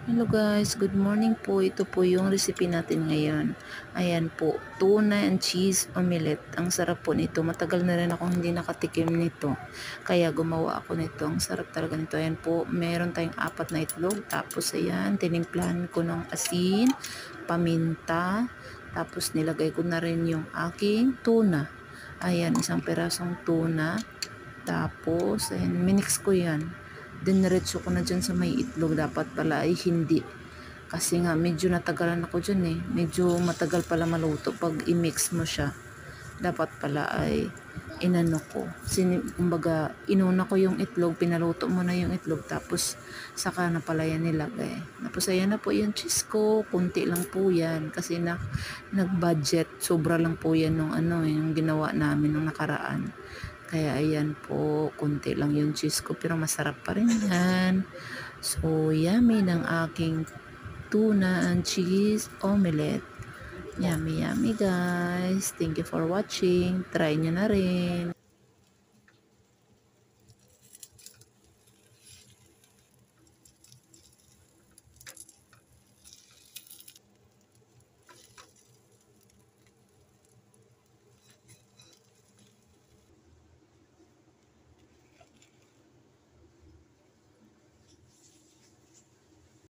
Hello guys, good morning po. Ito po yung recipe natin ngayon. Ayan po, tuna and cheese omelette. Ang sarap po nito. Matagal na rin akong hindi nakatikim nito. Kaya gumawa ako nito. Ang sarap talaga nito. Ayan po, meron tayong 4 na itlog. Tapos ayan, tinimplahan ko ng asin, paminta. Tapos nilagay ko na rin yung aking tuna. Ayan, isang perasong tuna. Tapos, ayan, minix ko yan. Diniretso ko na dyan sa may itlog. Dapat pala ay hindi. Kasi nga, medyo natagalan ako dyan eh. Medyo matagal pala maluto pag i-mix mo siya. Dapat pala ay inano ko. Kumbaga, inuna ko yung itlog, pinaluto mo na yung itlog, tapos saka na pala yan nilagay. Tapos ayan na po yung cheese ko. Kunti lang po yan. Kasi nag-budget. Sobra lang po yan nung yung ginawa namin nung nakaraan. Kaya ayan po, konti lang yung cheese ko pero masarap pa rin yan. So, yummy ng aking tuna and cheese omelette. Yummy, yummy guys. Thank you for watching. Try nyo na rin.